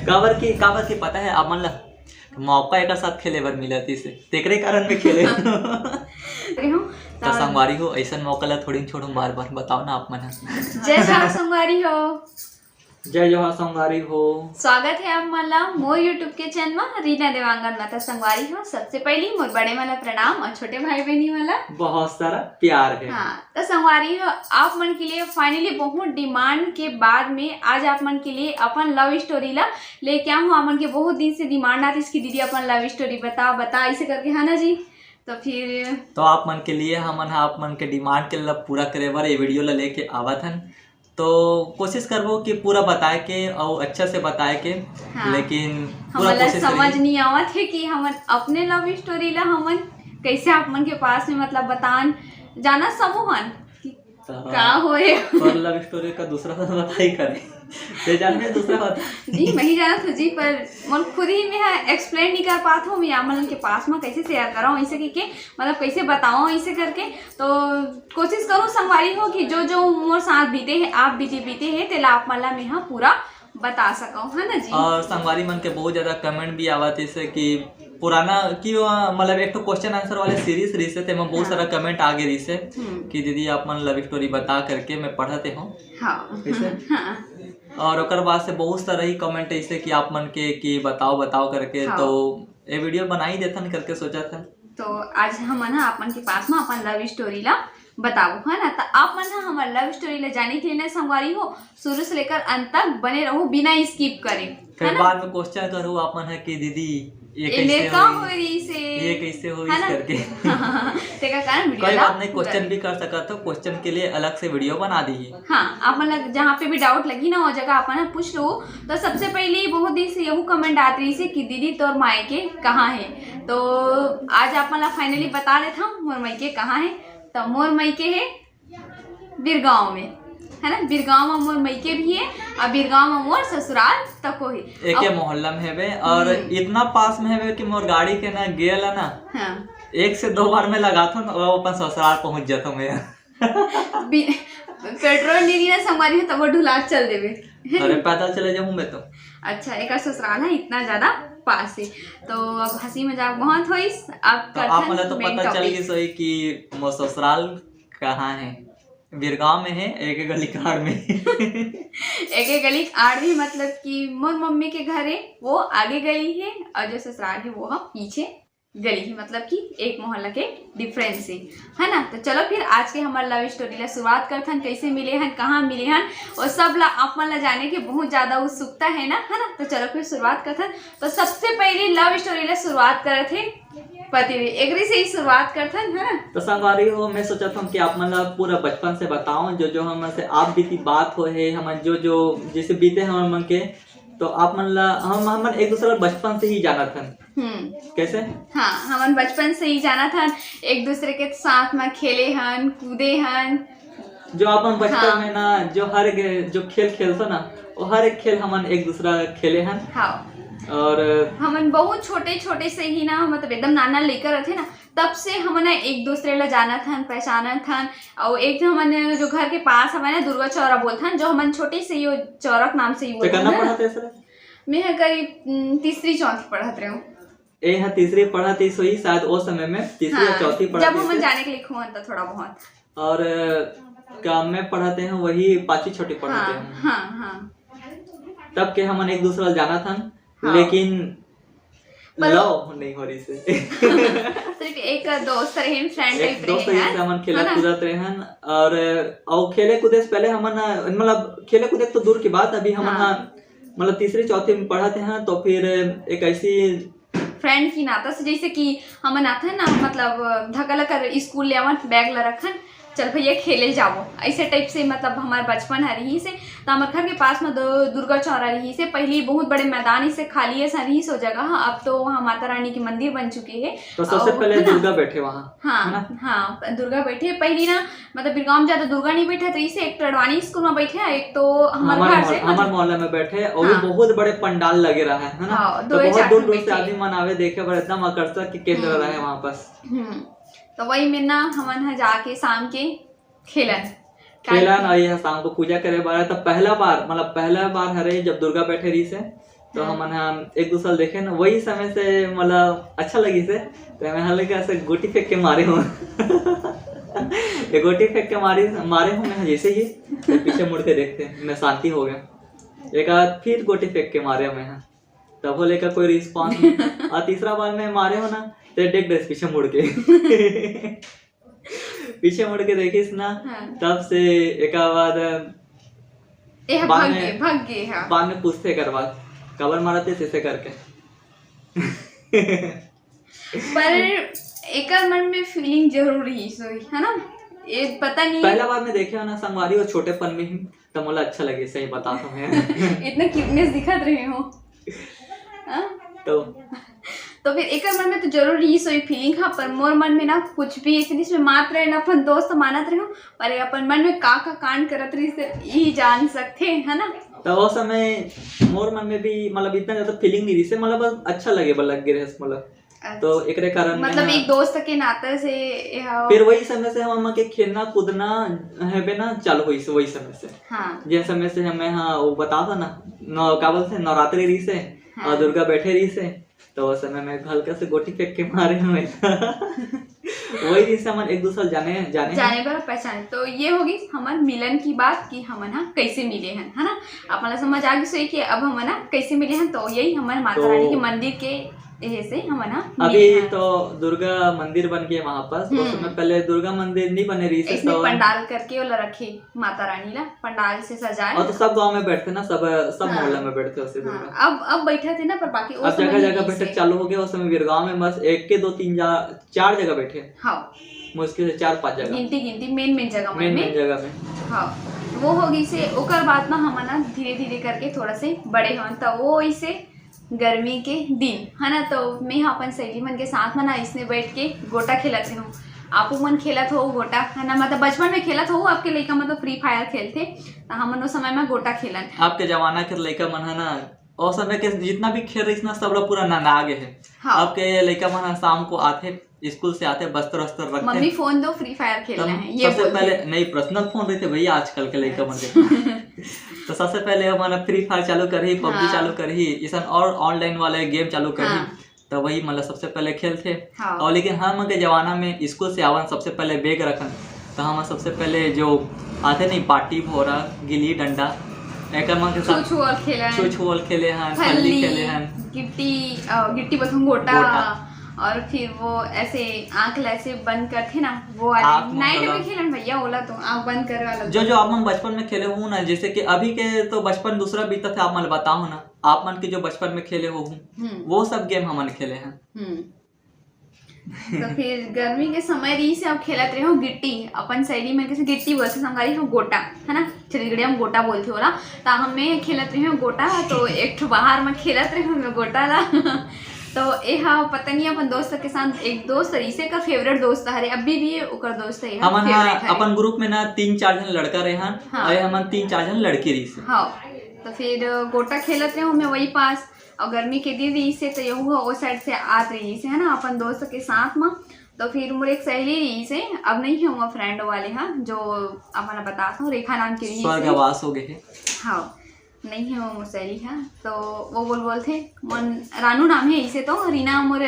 काबर की पता है आप मन ला मौका एक साथ खेले बर मिला से तेकरे कारण में खेले तो संगवारी हो ऐसा मौका ला थोड़ी छोड़ो बार बार बताओ ना आप मन। जय जहाँ संगवारी हो, जय जहाँ संगवारी हो। स्वागत है आप मला मोर यूट्यूब के चैनल में रीना देवांगन माता संगवारी हो। सबसे पहली मोर बड़े वाला प्रणाम और छोटे भाई बहनी वाला बहुत सारा प्यार है। हाँ तो संगवारी हो, आप मन के लिए फाइनली बहुत डिमांड के बाद में आज आप मन के लिए अपन लव स्टोरी ला लेके आऊँ। आप मन के बहुत दिन से डिमांड आती इसकी दीदी अपन लव स्टोरी बता ऐसे करके, है ना जी। तो फिर तो आप मन के लिए हमन आप मन के डिमांड के ला पूरा करे बार ये वीडियो ला लेके आवत हन। तो कोशिश करबो कि पूरा बताए के और अच्छा से बताए के। हाँ। लेकिन हमारा समझ नहीं आवत है कि हम अपने लव स्टोरी ला हमन कैसे आप मन के पास में मतलब बतान जाना समूहन का होए पर लव स्टोरी का दूसरा बता ही करे ते जानने दूसरा बता जी मैं ही जाना था जी, पर मन खुद ही मैं एक्सप्लेन नहीं कर पाता हूँ मैं आप मन के पास में कैसे शेयर कर रहा हूँ ऐसे कि मतलब कैसे बताऊँ ऐसे करके। तो कोशिश करूँ संगवारी हो कि जो जो मोर साथ बीते हैं आप बीते हैं तेला आप मला में हाँ पूरा बता सकूँ, है ना जी। और संगवारी मन के बहुत ज्यादा कमेंट भी आवत है कि पुराना कि मतलब एक तो क्वेश्चन आंसर वाले सीरीज रही से में बहुत सारा कमेंट आ गई से कि दीदी आप मन लव स्टोरी बता करके मैं पढ़ते हूँ। हाँ। और ओकर बाद से बहुत सारा ही कमेंट ऐसे कि आप मन के कि बताओ करके। हाँ। तो ये वीडियो बना ही देथन करके सोचा था। तो आज हम ना आप मन के पास में अपन लव स्टोरी ला बताओ, है ना। तो आप मन हमारे लव स्टोरी ले जाने के लिए संगवारी हो शुरू से लेकर अंत तक बने रहो बिना स्किप करे। फिर बाद में क्वेश्चन करो आप मन है कि दीदी ये कैसे हो इस करके कोई बात नहीं, क्वेश्चन भी कर सकता तो क्वेश्चन के लिए अलग से वीडियो बना दी। हाँ आप मतलब जहाँ पे भी डाउट लगी ना वो जगह अपन पूछ लो। तो सबसे पहले बहुत दिन से यही कमेंट आती रही से कि दीदी तोर मायके कहाँ है। तो आज आप मतलब फाइनली बता देता हूँ मोर मायके कहाँ है। तो मोर मायके है बिरगांव में, है ना। बिरगांव में मोर मायके भी है और बिरगांव में मोर ससुराल तक ही एक मोहल्ला में है और इतना पास में है कि मोर गाड़ी के ना गेल है ना। हाँ। 1 से 2 बार में लगाता हूँ और अपन ससुराल पहुँच जाता हूँ मैं पेट्रोल नहीं ना संगवारी तब ढुला चल देवे अरे पैदल चले जाऊँ मैं तो। अच्छा एक ससुराल है इतना ज्यादा पास है। तो अब हंसी मजाक बहुत हुई। अब तो आप मतलब तो पता चल गई सही कि मोर ससुराल कहाँ है। बिरगांव में है एक गली आड़ में एक गली आड़ भी मतलब कि मोर मम्मी के घर है वो आगे गली है और जो ससुराल है वो हम पीछे गली है, मतलब कि एक मोहल्ला के डिफरेंस है ना। तो चलो फिर आज के हमारे लव स्टोरी ला शुरुआत करते हैं। कैसे मिले हैं, कहाँ मिले हैं और सब ला आप मन ला जाने की बहुत ज्यादा उत्सुकता है ना, है ना। तो चलो फिर शुरुआत करते हैं। तो सबसे पहले लव स्टोरी ला शुरुआत करे थे पति एग्री से ही शुरुआत करते हैं, है ना। तो संगवारी हो मैं सोचा था कि आप मन पूरा बचपन से बताओ जो जो हम से आप बीती बात हो है हम जो जो जैसे बीते हमारे मन के। तो आप मन ला हम एक दूसरे बचपन से ही जाना था। कैसे? हाँ हम बचपन से ही जाना था, एक दूसरे के साथ में खेले हन कूदे हन। जो अपन बचपन में ना जो हर जो खेल खेलते ना वो हर एक खेल हम एक दूसरा खेले हन। हाँ। और हम बहुत छोटे से ही ना मतलब एकदम नाना लेकर रहते ना तब से हम ना एक दूसरे ला जाना था पहचाना था। और एक हमने जो घर के पास हमारे दुर्गा चौरा बोलता जो हम छोटे से ही चौरक नाम से ही मैं करीब 3री-4थी पढ़त रहे हूँ। तीसरी पढ़ा थी सोई शायद उस समय में 3री या 4थी पढ़ा जब हम जाने के लिए तो थोड़ा बहुत। और काम में पढ़ाते हैं वही 5वी-6ठी पढ़ाते हैं। हाँ हाँ तब के हम एक दूसरा जाना था। हाँ। लेकिन लव नहीं हो रही से सिर्फ एक दोस्त रहे फ्रेंड टाइप रहे हैं हम खेला कूदत रहे हैं। और खेले कूदे से पहले हम मतलब खेले कूदे तो दूर की बात अभी हम मतलब 3री-4थी में पढ़ाते हैं। तो फिर एक ऐसी फ्रेंड की नाता से जैसे कि हम नाते ना मतलब धक्का कर स्कूल ले आवन बैग ला रखन चल भैया खेले जाओ ऐसे टाइप से मतलब हमारे बचपन है रही से। तो हमारे घर के पास में दुर्गा चौरा रही से पहले बहुत बड़े मैदान से खाली है रही सो जगह। अब तो वहाँ माता रानी की मंदिर बन चुकी है। तो सबसे पहले दुर्गा बैठे वहाँ। हाँ हाँ दुर्गा बैठे पहली ना मतलब बिरगांव में ज्यादा दुर्गा नहीं बैठे तो इसे एक टड़वानी स्कूल में बैठे एक तो हमारे मोहल्ले में बैठे और भी बहुत बड़े पंडाल लगे रहा है ना। तो बहुत दूर दूर से आदमी मनावे देखे पर एकदम आकर्षक के केंद्र रहा है वहाँ पास। तो वही में ना हम जाके शाम के खेलन और यह शाम को पूजा करे बार। तो पहला बार हरे जब दुर्गा बैठे रही से तो हम एक दूसरे देखे ना, वही समय से मतलब अच्छा लगी से, तो मैं हल्के ऐसे गोटी फेंक के मारे हूँ ये गोटी फेंक के मारे हूँ मैं जैसे ही, तो पीछे मुड़ के देखते मैं शांति हो गया। एक आध फिर गोटी फेंक के मारे मैं, तब बोले का कोई रिस्पॉन्स नहीं। और तीसरा बार मैं मारे हो ना, तो देख ड्रेस पीछे मुड़ के पीछे मुड़ के देखिस ना, तब से एक बाद बाद में पूछते कर बाद कबर मारते ऐसे करके पर एक मन में फीलिंग जरूर रही है ना, ये पता नहीं। पहला बार में देखे हो ना संगवारी और छोटेपन में ही, तो मुझे अच्छा लगे, सही बता तो मैं इतना क्यूटनेस दिखत रहे हो तो फिर एक मन में तो जरूर रही सोई फीलिंग। हाँ, पर मोर मन में ना कुछ भी ऐसे मात्र रहे ना, अपन दोस्त मानत रहे हो, पर अपन मन में का कांड करत रही से यही जान सकते है ना। तो वो समय मोर मन में भी मतलब इतना ज्यादा फीलिंग नहीं रही से, मतलब अच्छा लगे लग गए मतलब। तो एक कारण मतलब एक दोस्त के नाते से फिर वही समय से हम के खेलना कूदना है बे ना चालू हुई से, वही समय से। हाँ। जिस समय से हमें हाँ वो बता था ना क्या बोलते हैं, नवरात्रि रही से। हाँ। और दुर्गा बैठे रही से, तो उस समय में हल्का से गोटी फेंक के मारे हमें वही दिन से हम एक दूसरे जाने पर पहचाने। तो ये होगी हमारे मिलन की बात कि हम ना कैसे मिले हैं, है ना। अपना समझ आ गई कि अब हम ना कैसे मिले हैं, तो यही हमारे माता रानी के मंदिर के से हम ना अभी तो दुर्गा मंदिर बन गया वहाँ पर। तो उसमें पहले दुर्गा मंदिर नहीं बने रही, इसने तो पंडाल करके वो रखे माता रानी ला, पंडाल से सजाए। और तो सब गांव में बैठते ना, सब मोहल्ला में बैठते उसे दुर्गा। अब बैठे थे ना, पर बाकी अब जगह जगह बैठक चालू हो गया। उस समय वीरगांव में बस 1 के 2 3 4 जगह बैठे। हाँ, मुश्किल से 4-5 जगह गिनती मेन जगह में। हाँ, वो होगी से ओकर बाद ना हम ना धीरे धीरे करके थोड़ा से बड़े हों, तो वो इसे गर्मी के दिन है ना, तो मैं अपन सहेली मन के साथ में ना इसने बैठ के गोटा खेलते हूँ। आपू मन खेलत हो गोटा है ना, मतलब बचपन में खेलत हो, आपके लड़का मतलब फ्री फायर खेलते, तो हम उस समय में गोटा खेलन। आपके जमाना के लड़का मन है ना, और समय के जितना भी खेल रही ना सब लोग पूरा ना गए है। हाँ। आपके लड़का मन शाम को आते, स्कूल से आते, बस्तर रखते, मम्मी फोन दो, फ्री फायर खेलना है। ये सबसे पहले नहीं पर्सनल फोन रहते भैया आजकल के लड़का मन के तो सबसे पहले हमारा फ्री फायर चालू करी, पबजी चालू करी, इसन और ऑनलाइन वाले गेम चालू करी। तो वही मतलब सबसे पहले खेलते। और लेकिन हम के जमाना में स्कूल से आवन सबसे पहले बैग रखन, तो हम सबसे पहले जो आते नहीं पार्टी भोरा, गिल्ली डंडा, एक के साथ छुछुअल खेले हैं, फल्ली खेले हैं, गिट्टी बथुन गोटा, और फिर वो ऐसे आँख ऐसे बंद करते ना, वो नाइट में खेलन भैया बोला तो आँख बंद कर वाला जो आप मन बचपन में खेले हो ना, जैसे कि अभी के तो बचपन दूसरा बीता था, आप मन बताओ ना आप मन के जो बचपन में खेले हो वो सब गेम हम खेले हैं। तो फिर गर्मी के समय रही से अब खेलत रहे हो गिट्टी, अपन शैली में कैसे गिट्टी बोलते संगारी हो गोटा है ना, छत्तीसगढ़ी हम गोटा बोलते हो ना, तो हमें खेलत रहे हो गोटा। तो एक बाहर में खेलत रहे हो गोटा ला तो हाँ पता नहीं अपन दोस्त के साथ एक दोस्त इसे का फेवरेट दोस्त है, अभी भी ओकर दोस्त है। अपन ग्रुप में ना 3-4 जन लड़का रहे हैं। हाँ। और हम 3-4 जन लड़की रही से। हाँ, तो फिर गोटा खेलत रहे मैं वही पास, और गर्मी के दिन रही से तो यही वो साइड से आत रही से है ना अपन दोस्त के साथ में। तो फिर मोर एक सहेली रही से, अब नहीं है वो फ्रेंड वाले हाँ, जो अपन बता हूँ रेखा नाम की रही स्वर्गवास हो गए। हाँ, नहीं है वो सहेली है, तो वो बोलते मन रानू नाम है इसे, तो रीना मोर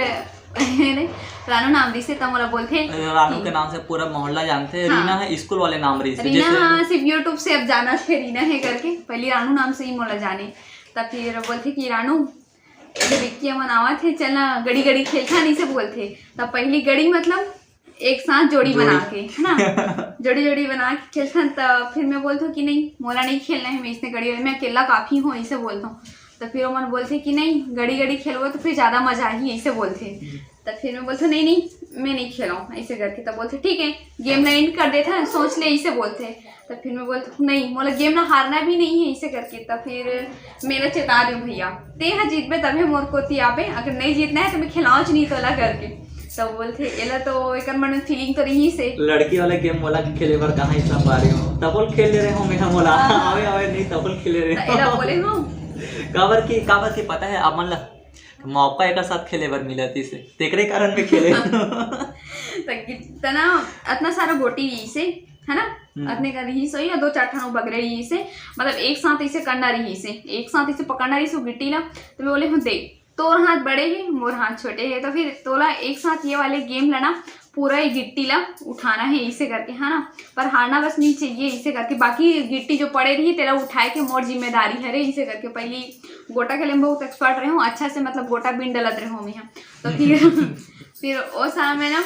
रानू नाम रही से, तो मोला बोलते रानू के नाम से पूरा मोहल्ला जानते हैं। हाँ। रीना है स्कूल वाले नाम रही से, रीना हाँ सिर्फ यूट्यूब से अब जाना थे रीना है करके, पहले रानू नाम से ही मोला जाने। तब फिर बोलते कि रानू विक्की अमन आवा थे, चलना गड़ी गड़ी खेलता नहीं से बोलते। तब पहली गड़ी मतलब एक साथ जोड़ी बना के है ना जोड़ी बना के खेलता। तब फिर मैं बोलता हूँ कि नहीं मोला नहीं खेलना है, मैं इसने गड़ी मैं अकेला काफ़ी हूँ ऐसे बोलता हूँ। तो फिर वो मन बोलते कि नहीं गड़ी खेलो तो फिर ज़्यादा मजा आएगी ऐसे बोलते। तब फिर मैं बोलता नहीं मैं नहीं खेलाऊँ ऐसे करके। तब बोलते ठीक है गेम ना एंड कर देता सोच ले ऐसे बोलते। तब फिर मैं बोलती नहीं मोला गेम ना हारना भी नहीं है ऐसे करके। तब फिर मेरा चेता रही हूँ भैया ते हाँ जीत पे तभी मोर को पे, अगर नहीं जीतना है तो मैं खिलाऊँ नहीं तो अला करके। तब बोलते एला तो एक मन फीलिंग तो रही से लड़की वाले गेम मोला खेले बार कहाँ ही सब आ रही हो, तबल खेल ले रहे हो मेरा मोला आवे नहीं तबल खेले रहे हो एला बोले हो काबर की पता है अब मन मौका एक साथ खेले बार मिला थी से तेकरे कारण में खेले तना इतना सारा गोटी रही से है ना, अतने का रही सही, 2-4 ठान बगरे रही से, मतलब एक साथ इसे करना रही से, एक साथ इसे पकड़ना रही से गिट्टी ला। तो मैं बोले हूँ देख तोर हाथ बड़े है मोर हाथ छोटे है, तो फिर तोला एक साथ ये वाले गेम लेना, पूरा ही गिट्टी ला उठाना है इसे करके, है ना, पर हारना बस नहीं चाहिए इसे करके, बाकी गिट्टी जो पड़े रही तेरा उठाए के मोर जिम्मेदारी है रे इसे करके। पहले गोटा खेले में बहुत एक्सपर्ट रहे हूँ, अच्छा से मतलब गोटा बिन डलत रहे हूँ मैं। तो फिर वो साल में ना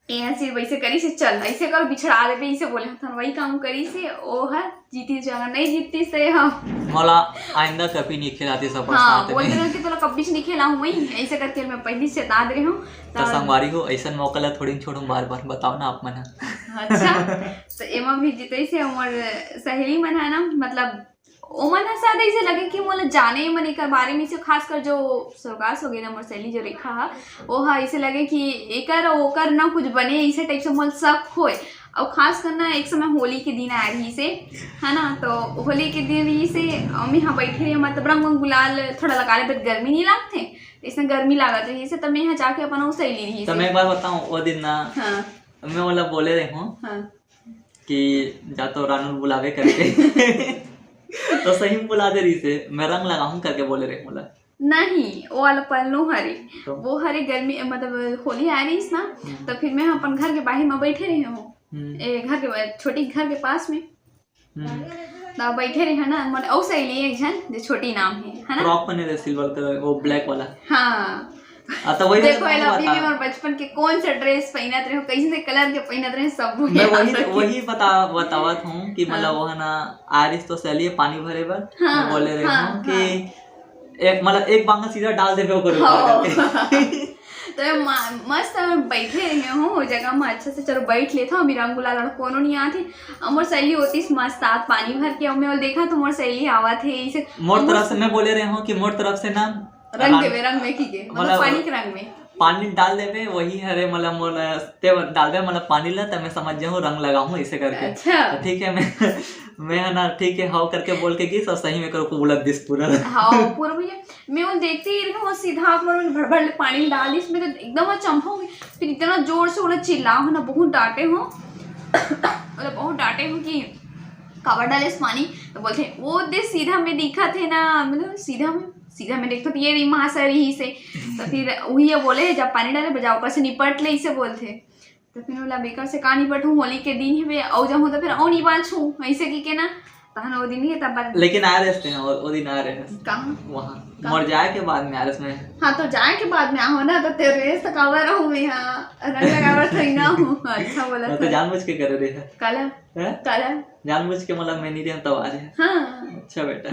ऐसे वैसे करी से चल ऐसे करो बिछड़ा दे पे इसे बोले था वही काम करी से ओ है जीती जगह नहीं जीतती से हम मला आइंदा कभी नहीं खिलाती सब हाँ बोल रहे कि तो कभी नहीं खेला हूँ वही ऐसे करके मैं पहले से बता दे रही हूँ। तो संगवारी हो ऐसा मौका ला थोड़ी छोड़ू बार बार बताओ ना आप मन। अच्छा तो एमा भी जीते से हमार सहेली मन है ना, मतलब ओमन है शायद ऐसे लगे कि मोला जाने मन एकर बारे में से, खासकर जो सरकार हो गई ना मोर सहेली जो रेखा है वो है ऐसे लगे कि एकर ओकर ना कुछ बने ऐसे टाइप से मोल शक होए। और खास करना एक समय होली के दिन आए रही से, है ना, तो होली के दिन रही से हम यहाँ बैठे रही, मतलब रंग गुलाल थोड़ा लगा ले, बट गर्मी नहीं लागते इसमें गर्मी लागत रही से, तब मैं यहाँ जाके अपन सहेली रही। तो मैं एक बार बताऊँ वो दिन ना मैं मतलब बोले रही हूँ कि जा तो रानू बुलावे करके तो सही में बुला दे रही से मैं रंग लगाऊं करके बोले रहे बोला नहीं वो वाला पल्लू हरे तो वो हरे गर्मी मतलब होली आ रही ना, तो फिर मैं अपन घर के बाहर में बैठे रही हूँ घर के छोटी घर के पास में तो बैठे रहे है ना, मतलब और सहेली एक जन जो छोटी नाम है ना, फ्रॉक पहने रहे सिल्वर कलर वो ब्लैक वाला। हाँ तो वही देखो अभी भी और बचपन के कौन सा ड्रेस पहनत रहे हो, कैसे से कलर के पहनत रहे सब मैं वही बतावत हूँ कि मतलब वो है ना आरिस तो सहेली पानी भरे बर मैं बोले रहे हूँ कि एक मतलब एक बांगा सीधा डाल दे तो मस्त बैठे रहे हूँ वो जगह में अच्छा से, चलो बैठ लेता हूँ रंग गुलाल कोनो नहीं आते। मोर सहेली होती मस्त आत पानी भर के मैं देखा तो मोर सहेली आवा थे इसे मोर तरफ से मैं बोले रहे हूँ कि मोर तरफ से ना रंग में की के मतलब पानी के रंग में पानी डाल देवे वही हरे मतलब डाल दे मतलब पानी ला तो मैं समझ जाऊँ रंग लगाऊँ इसे करके। अच्छा तो ठीक है मैं है ना ठीक है हाउ करके बोल के की सब सही में करो बुलत दिस पूरा हाँ पूरा भैया मैं वो देखते ही रही हूँ सीधा भड़ पानी डाल इसमें तो एकदम चमकोगे, फिर इतना जोर से उन्हें चिल्लाओ ना, बहुत डांटे हूँ मतलब बहुत डांटे हूँ कि कवर डाले इस पानी, तो बोलते वो देख सीधा में दिखा थे ना, मतलब सीधा में देखते ये रही महाशय रही से, तो फिर वही ये बोले जब पानी डाले बजाओ ऊपर से निपट ले इसे बोलते, तो फिर बोला बेकार से कहाँ निपट हूँ होली के दिन ही औ जाऊँ तो फिर औ नहीं बाछूँ ऐसे की के ना तहन वो दिन ही तब लेकिन आ रहे हैं वो दिन आ रहे हैं कहाँ वहाँ मर जाए के बाद में आरस में। हाँ तो जाए के बाद में आओ ना, तो तेरे से कवर रहूँ मैं यहाँ रंग लगावर थी ना हूँ। अच्छा बोला तो जानबूझ के कर रहे हैं कलर जानबूझ के मतलब मैं नहीं रहा तब आ रहे। हाँ अच्छा बेटा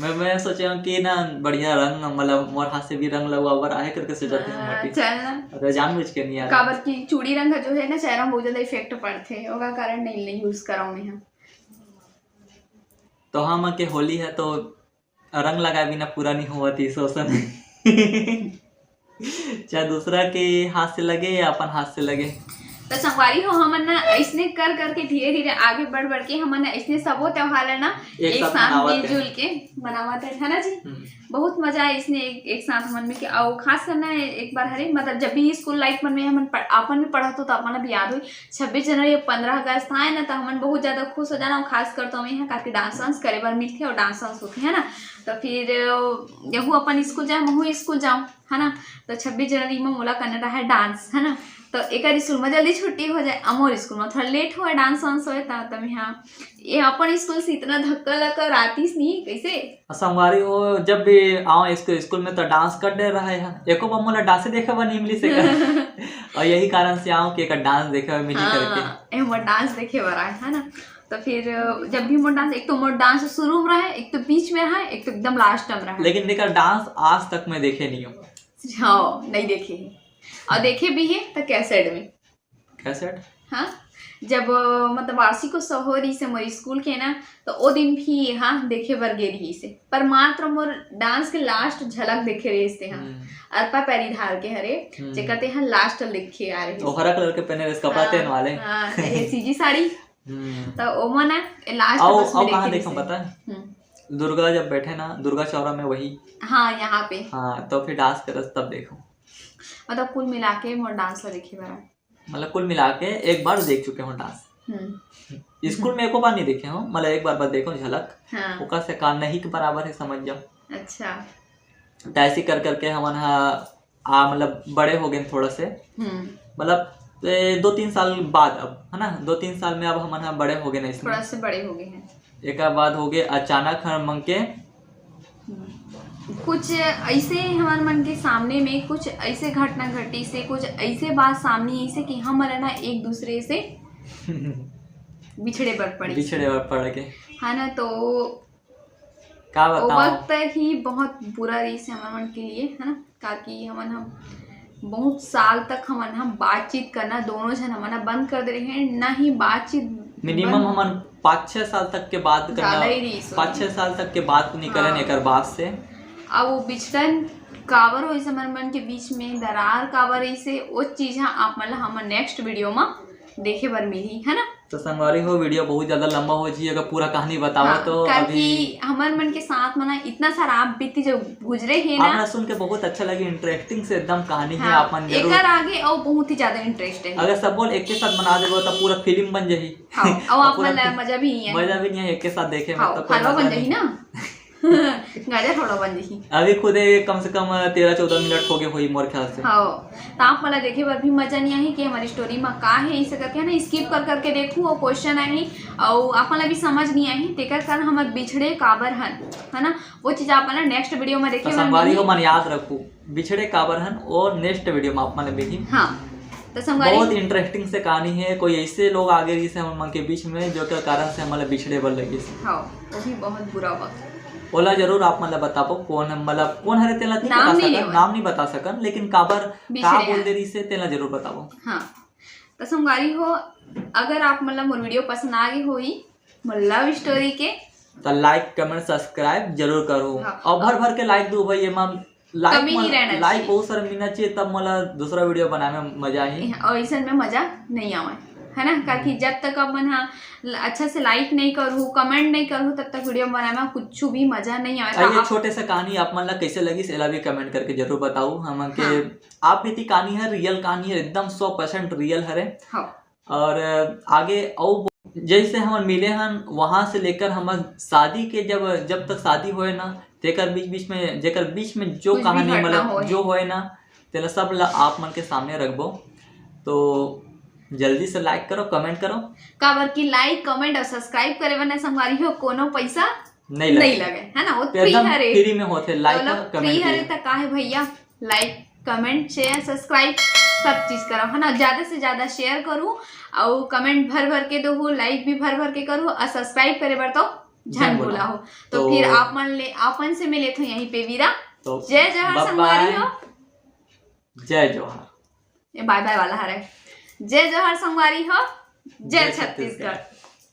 मैं सोचा हूँ कि ना बढ़िया रंग मतलब मोर हाथ से भी रंग लगवा बर आहे करके सोचते हैं चल ना जानबूझ के नहीं आ रहा काबर की चूड़ी रंग का जो है ना चेहरा बहुत ज्यादा इफेक्ट पड़ते है ओका कारण नहीं यूज कराऊं मैं। तो हम के होली है तो रंग लगा बिना पूरा नहीं हुआ थी शोषण चाहे दूसरा के हाथ से लगे या अपन हाथ से लगे। तो संगवारी हो हमन ना ऐसने कर करके धीरे धीरे आगे बढ़ बढ़ के हमन ऐसने सबो त्योहार है ना एक साथ मिलजुल के मनावत है ना जी। बहुत मजा है इसने एक साथ हमन में के और खास करना है एक बार हरे मतलब जब भी स्कूल लाइफ में हमन अपन भी पढ़ा तो अपन भी याद हुई 26 जनवरी 15 अगस्त आए ना तो हमन बहुत ज्यादा खुश हो जाना और खास कर तो यहाँ काफी डांस वांस करे बार मिलते और डांस वांस होते है ना। तो फिर यहू अपन स्कूल जाए महू स्कूल जाऊँ है ना, तो 26 जनवरी में मोला करना रहा है डांस है ना, तो एक स्कूल में जल्दी छुट्टी हो जाए अमोर स्कूल में थोड़ा लेट हो डांस वांस हो तब यहाँ ये अपन स्कूल से इतना धक्का लगा रातीस नहीं कैसे संगवारी हो जब भी आओ इसको स्कूल में तो डांस कर दे रहा है एको मोला डांस देखे बा नहीं मिली से और यही कारण से आओ कि एक डांस देखे मिली करके मोर डांस देखे बरा है ना। तो फिर जब भी मोर डांस एक तो मोर डांस शुरू में रहा है, एक तो बीच में रहा है, एक तो एकदम लास्ट में रहा है। लेकिन देखा डांस आज तक मैं देखे नहीं हूँ। हाँ नहीं देखे और देखे भी है तो कैसेट में कैसेट हाँ जब मतलब वार्षिकोत्सव हो रही से मोर स्कूल के ना तो वो दिन भी हाँ देखे बर गे रही से पर मात्र मोर डांस के लास्ट झलक देखे रहे से हाँ अल्पा पैरीधार के हरे जे करते हैं लास्ट देखे आ रहे वो हरा कलर के पहने रहे कपड़ा तेन वाले हाँ सीजी साड़ी तो ओ मना लास्ट बस में कहां देखो पता है दुर्गा जब बैठे ना दुर्गा चौरा में वही हाँ यहाँ पे हाँ तो फिर डांस करस तब देखो मतलब कुल मिला के मोर डांस ला देखे बरा मतलब कुल मिला के एक बार देख चुके हूँ डांस। स्कूल में एको बार नहीं देखे हूँ, मतलब एक बार बस देखो झलक। हाँ। ओका से का नहीं के बराबर है, समझ जाओ। अच्छा। तो ऐसे कर करके हमन मतलब बड़े हो गए थोड़ा से, मतलब 2-3 साल बाद, अब है ना 2-3 साल में अब हम बड़े हो गए ना, इसमें थोड़ा से बड़े हो गए हैं। एक बाद हो गए अचानक हम मन के कुछ ऐसे हमारे मन के सामने में कुछ ऐसे घटना घटी से, कुछ ऐसे बात सामने आई से कि हम ना एक दूसरे से बिछड़े पड़ के, है ना। तो क्या बताऊं, वक्त ही बहुत बुरा रही से हमारे मन के लिए, है ना। ताकि हम बहुत साल तक हम बातचीत करना दोनों जन हम बंद कर दे रहे हैं, ना ही बातचीत मिनिमम हम 5-6 साल तक के बाद करना, 5-6 साल तक के बात नहीं करें एकर बाद से। अब वो बिछड़न काबर हो हमारे मन के बीच में दरार काबर ऐसे वो चीज़ आप मतलब हम नेक्स्ट वीडियो में देखे बर मिली, है ना। तो संगवारी हो वीडियो बहुत ज्यादा लंबा हो जी, अगर पूरा कहानी बताओ। हाँ, तो अभी हमारे मन के साथ मना इतना सारा आप बीती जो गुजरे है ना, आपने सुन के बहुत अच्छा लगे, इंटरेस्टिंग से एकदम कहानी है। आप मन जरूर एकर आगे और बहुत ही ज्यादा इंटरेस्ट है। अगर सब बोल एक के साथ बना देबो तो पूरा फिल्म बन जाही। और आप मन मजा भी नहीं है, एक के साथ देखे में तो हलवा बन जाही ना। गाजर थोड़ा बन जाही। अभी खुद कम से कम 13-14 मिनट हो गए हुई मोर ख्याल से। हाँ, तो आप मला देखे बार भी मजा नहीं आई कि हमारी स्टोरी में का है, इसे करके है ना स्किप कर करके देखूँ और क्वेश्चन आई और आप मला भी समझ नहीं आई तेकर कारण हमारे बिछड़े काबर हन, है ना। वो चीज आप मला नेक्स्ट वीडियो में देखे संगवारी हो मन याद रखू, बिछड़े काबर हन और नेक्स्ट वीडियो में आप मन देखी। हाँ, तो संगवारी बहुत इंटरेस्टिंग से कहानी है। कोई ऐसे लोग आगे रही से हम मन के बीच में जो के कारण से हमारे बिछड़े बल लगी। हाँ, वो भी बहुत बुरा वक्त ओला जरूर आप मतलब बताबो कौन है, मतलब कौन हरे तेला नाम नहीं बता सकन, लेकिन काबर का बोल दे रही से तेला जरूर बताबो। हाँ, तो संगवारी हो अगर आप मतलब मोर वीडियो पसंद आ गई होई मोर लव स्टोरी के तो लाइक कमेंट सब्सक्राइब जरूर करो। हाँ, और भर के लाइक दो भाई, लाइक बहुत सारा मिलना चाहिए, तब मतलब दूसरा वीडियो बनाने में मजा आई। और ऐसा में मजा नहीं आवे, है ना। क्योंकि जब तक अपन अच्छा से लाइक नहीं करूँ, कमेंट नहीं करूँ, तब तक वीडियो बनाने में कुछ भी मजा नहीं आएगा। ये छोटे से कहानी आप मन कैसे लगी सेला भी कमेंट करके जरूर बताओ हम के। आप बीती कहानी है, रियल कहानी है, एकदम 100% रियल है। और आगे और जैसे हम मिले हन वहां से लेकर हम शादी के जब तक शादी होए ना, तेकर बीच में जो कहानी मतलब जो होए ना, तेला सब आप मन के सामने रखबो। तो जल्दी से लाइक करो, कमेंट करो। काबर की लाइक कमेंट और सब्सक्राइब करे बना संगवारी हो कोनो पैसा नहीं लगे, है ना। वो फ्री में होते, लाइक कमेंट फ्री हरे तक का है भैया। लाइक कमेंट शेयर सब्सक्राइब सब चीज करो, है ना। ज्यादा से ज्यादा शेयर करूँ और कमेंट भर के दो, लाइक भी भर के करूँ और सब्सक्राइब करे बर तो झन बोला हो। तो फिर आपन से मिले थे यहीं पे वीरा। जय जोहार संगवारी हो, जय जोहार, ये बाय बाय वाला है। जय जोहार संगवारी हो, जय छत्तीसगढ़।